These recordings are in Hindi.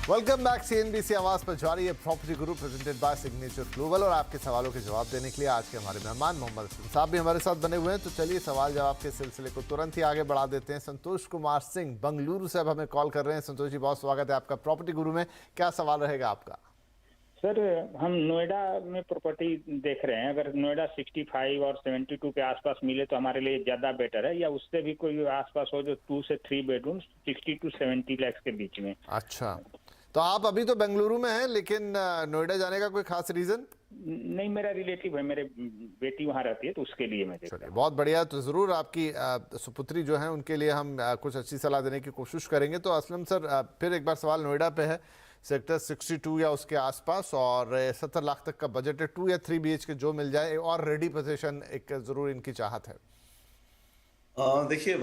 Welcome back. सीएनबीसी आवाज पर जारी है property Guru presented by signature global. और आपके सवालों के जवाब देने के लिए आज के हमारे मेहमान मोहम्मद असलम साहब भी हमारे साथ बने हुए हैं। तो चलिए सवाल जवाब के सिलसिले को तुरंत ही आगे बढ़ा देते हैं। संतोष कुमार सिंह बंगलुरु से अब हमें कॉल कर रहे हैं। संतोष जी, बहुत स्वागत है आपका प्रॉपर्टी गुरु में। क्या सवाल रहेगा आपका? सर, हम नोएडा में प्रॉपर्टी देख रहे हैं। अगर नोएडा 65 और 72 के आसपास मिले तो हमारे लिए ज़्यादा बेटर है, या उससे भी कोई आसपास हो जो 2 से 3 बेडरूम 60 to 70 लाख के बीच में। अच्छा, तो आप अभी तो बेंगलुरु में हैं, लेकिन नोएडा जाने का कोई खास रीजन? नहीं, मेरा रिलेटिव है, मेरे बेटी वहाँ रहती है, तो उसके लिए मैं देख रहा चलिए, हूँ। बहुत बढ़िया। तो ज़रूर आपकी सुपुत्री जो है उनके लिए हम कुछ अच्छी सलाह देने की कोशिश करेंगे। तो असलम सर, फिर एक बार सवाल नोएडा पे है, सेक्टर 62 या उसके आसपास, और 70 लाख तक का बजट है। 2 या 3 BHK जो मिल जाए, और रेडी पोजीशन एक ज़रूर इनकी चाहत है। देखिए,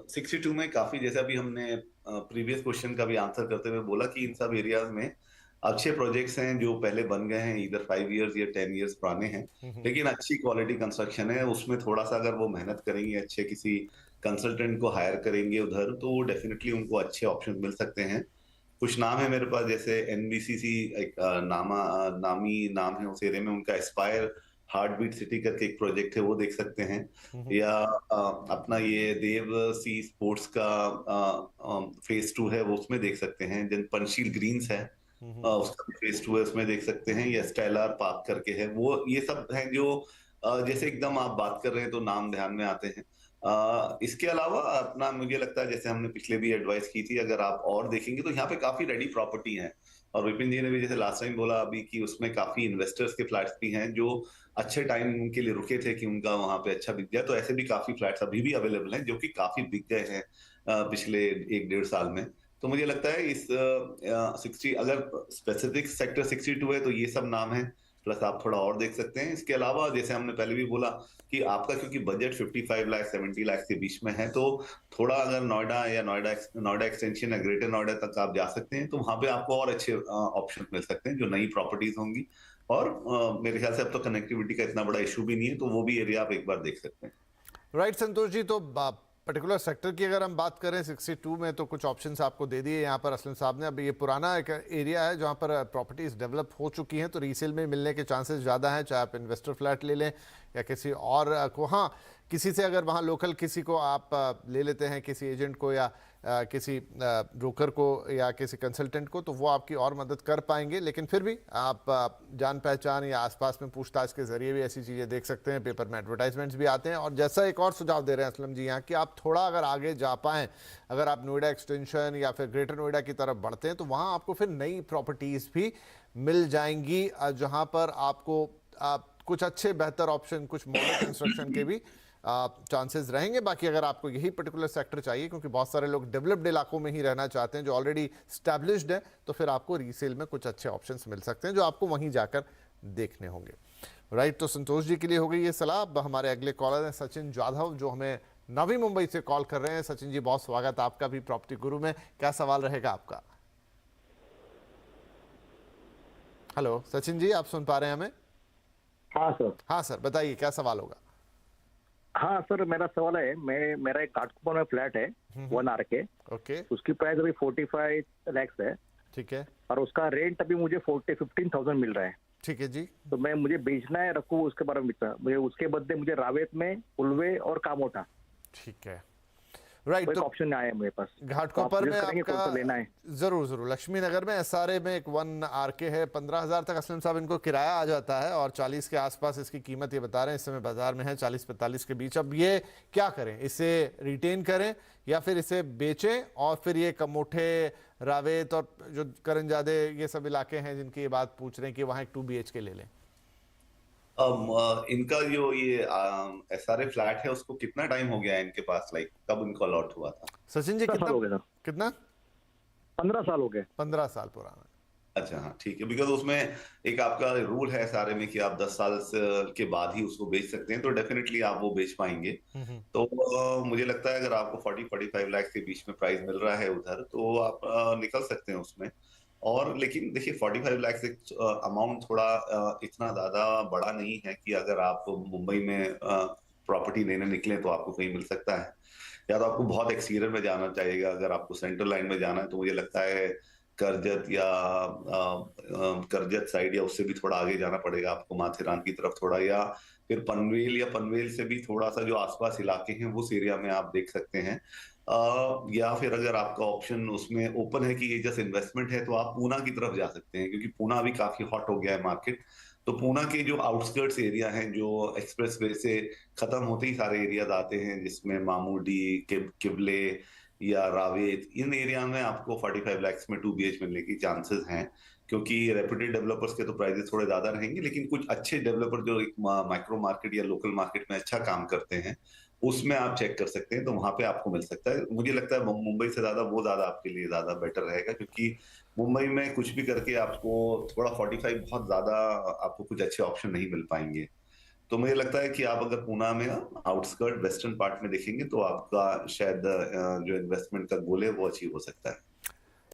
62 में काफी, जैसे अभी हमने प्रीवियस क्वेश्चन का भी आंसर करते हुए बोला कि इन सब एरियाज में अच्छे प्रोजेक्ट्स हैं जो पहले बन गए हैं, इधर 5 इयर्स या 10 इयर्स पुराने हैं, लेकिन अच्छी क्वालिटी कंस्ट्रक्शन है। उसमें थोड़ा सा अगर वो मेहनत करेंगे, अच्छे किसी कंसल्टेंट को हायर करेंगे उधर, तो डेफिनेटली उनको अच्छे ऑप्शन मिल सकते हैं। कुछ नाम है मेरे पास, जैसे एनबीसीसी एक नामी नाम है उस एरिया में, उनका एस्पायर हार्ट बीट सिटी करके एक प्रोजेक्ट है, वो देख सकते हैं। या अपना ये देव सी स्पोर्ट्स का फेज 2 है, वो उसमें देख सकते हैं। देन पंचशील ग्रीन्स है, उसका भी फेज 2 है, उसमें देख सकते हैं। या स्टेलार पार्क करके है वो। ये सब हैं जो जैसे एकदम आप बात कर रहे हैं तो नाम ध्यान में आते हैं। इसके अलावा अपना मुझे लगता है, जैसे हमने पिछले भी एडवाइस की थी, अगर आप और देखेंगे तो यहाँ पे काफी रेडी प्रॉपर्टी है। और विपिन जी ने भी जैसे लास्ट टाइम बोला अभी कि उसमें काफी इन्वेस्टर्स के फ्लैट्स भी हैं जो अच्छे टाइम के लिए रुके थे कि उनका वहां पे अच्छा बिक जाए। तो ऐसे भी काफी फ्लैट्स अभी भी अवेलेबल हैं जो कि काफी बिक गए हैं पिछले 1-1.5 साल में। तो मुझे लगता है इस 60, अगर स्पेसिफिक सेक्टर 62 है तो ये सब नाम है, प्लस आप थोड़ा और देख सकते हैं। इसके अलावा जैसे हमने पहले भी बोला कि आपका क्योंकि बजट 55 लाख 70 लाख के बीच में है, तो थोड़ा अगर नोएडा या नोएडा एक्सटेंशन या ग्रेटर नोएडा तक आप जा सकते हैं, तो वहां पे आपको और अच्छे ऑप्शन मिल सकते हैं जो नई प्रॉपर्टीज होंगी। और मेरे ख्याल से अब तो कनेक्टिविटी का इतना बड़ा इशू भी नहीं है, तो वो भी एरिया आप एक बार देख सकते हैं। राइट संतोष जी, तो पर्टिकुलर सेक्टर की अगर हम बात करें 62 में, तो कुछ ऑप्शंस आपको दे दिए यहाँ पर असलम साहब ने। अब ये पुराना एक एरिया है जहाँ पर प्रॉपर्टीज डेवलप हो चुकी हैं, तो रीसेल में मिलने के चांसेस ज़्यादा हैं, चाहे आप इन्वेस्टर फ्लैट ले लें या किसी और को। हाँ, किसी से अगर वहाँ लोकल किसी को आप ले लेते हैं, किसी एजेंट को या किसी ब्रोकर को या किसी कंसल्टेंट को, तो वो आपकी और मदद कर पाएंगे। लेकिन फिर भी आप जान पहचान या आसपास में पूछताछ के जरिए भी ऐसी चीज़ें देख सकते हैं। पेपर में एडवर्टाइजमेंट्स भी आते हैं। और जैसा एक और सुझाव दे रहे हैं असलम जी यहाँ, कि आप थोड़ा अगर आगे जा पाएँ, अगर आप नोएडा एक्सटेंशन या फिर ग्रेटर नोएडा की तरफ बढ़ते हैं, तो वहाँ आपको फिर नई प्रॉपर्टीज़ भी मिल जाएंगी, जहाँ पर आपको कुछ अच्छे बेहतर ऑप्शन, कुछ मॉडल कंस्ट्रक्शन के भी चांसेस रहेंगे। बाकी अगर आपको यही पर्टिकुलर सेक्टर चाहिए, क्योंकि बहुत सारे लोग डेवलप्ड इलाकों में ही रहना चाहते हैं जो ऑलरेडी स्टैब्लिश्ड है, तो फिर आपको रीसेल में कुछ अच्छे ऑप्शंस मिल सकते हैं जो आपको वहीं जाकर देखने होंगे। राइट, तो संतोष जी के लिए हो गई ये सलाह। अब हमारे अगले कॉलर हैं सचिन जाधव, जो हमें नवी मुंबई से कॉल कर रहे हैं। सचिन जी, बहुत स्वागत है आपका भी प्रॉपर्टी गुरु में। क्या सवाल रहेगा आपका? हेलो सचिन जी, आप सुन पा रहे हैं हमें? हाँ सर। हाँ सर, बताइए क्या सवाल होगा? हाँ सर, मेरा सवाल है, मेरा एक घाटकोपर में फ्लैट है 1 RK। ओके, उसकी प्राइस अभी 45 लाख है। ठीक है, और उसका रेंट अभी मुझे 15,000 मिल रहा है। ठीक है जी। तो मुझे बेचना है, रखूँ, उसके बारे में मुझे उसके बदले मुझे रावेत में, उल्वे और कामोटा, ठीक है, राइट। तो तो ऑप्शन आया है मेरे पास। घाटकोपर में आपका लेना है? जरूर जरूर, लक्ष्मी नगर में SRA में एक 1 RK है। 15,000 तक असलम साहब इनको किराया आ जाता है, और 40 के आसपास इसकी कीमत ये बता रहे हैं। इस समय बाजार में है 40-45 के बीच। अब ये क्या करें, इसे रिटेन करें या फिर इसे बेचें, और फिर ये कमोठे, रावेत और जो करंजादे, ये सब इलाके हैं जिनकी ये बात पूछ रहे हैं कि वहाँ एक 2 BHK ले लें? इनका जो ये SRA फ्लैट है, उसको कितना टाइम हो गया है इनके पास? लाइक कब इनको अलॉट हुआ था? सचिन जी, कितना हो गया? कितना? 15 साल हो गए। 15 साल पुराना। अच्छा, हाँ, ठीक है। बिकॉज उसमें एक आपका रूल है सारे में कि आप 10 साल के बाद ही उसको बेच सकते हैं, तो डेफिनेटली आप वो बेच पाएंगे। तो मुझे लगता है अगर आपको 40-45 लाख के बीच में प्राइस मिल रहा है उधर, तो आप निकल सकते हैं उसमें। और लेकिन देखिए, 45 लाख से अमाउंट थोड़ा इतना ज्यादा बड़ा नहीं है कि अगर आप मुंबई में प्रॉपर्टी लेने निकले तो आपको कहीं मिल सकता है। या तो आपको बहुत एक्सटीरियर में जाना चाहिएगा। अगर आपको सेंट्रल लाइन में जाना है तो मुझे लगता है करजत या करजत साइड या उससे भी थोड़ा आगे जाना पड़ेगा आपको, माथेरान की तरफ थोड़ा, या फिर पनवेल या पनवेल से भी थोड़ा सा जो आसपास इलाके हैं उस एरिया में आप देख सकते हैं। या फिर अगर आपका ऑप्शन उसमें ओपन है कि ये जस्ट इन्वेस्टमेंट है, तो आप पूना की तरफ जा सकते हैं, क्योंकि पूना अभी काफी हॉट हो गया है मार्केट। तो पूना के जो आउटस्कर्ट्स एरिया हैं, जो एक्सप्रेस वे से खत्म होते ही सारे एरियाज आते हैं, जिसमें मामूडी, किबले या रावेत, इन एरिया में आपको 45 लाख में 2 BH मिलने की चांसेस हैं, क्योंकि रेप्यूटेड डेवलपर्स के तो प्राइसेस थोड़े ज्यादा रहेंगे, लेकिन कुछ अच्छे डेवलपर जो एक माइक्रो मार्केट या लोकल मार्केट में अच्छा काम करते हैं, उसमें आप चेक कर सकते हैं, तो वहां पे आपको मिल सकता है। मुझे लगता है मुंबई से ज्यादा वो ज्यादा आपके लिए ज्यादा बेटर रहेगा, क्योंकि मुंबई में कुछ भी करके आपको थोड़ा 45 बहुत ज्यादा, आपको कुछ अच्छे ऑप्शन नहीं मिल पाएंगे। तो मुझे लगता है कि आप अगर पूना में आउटस्कर्ट वेस्टर्न पार्ट में देखेंगे तो आपका शायद जो इन्वेस्टमेंट का गोल है वो अचीव हो सकता है।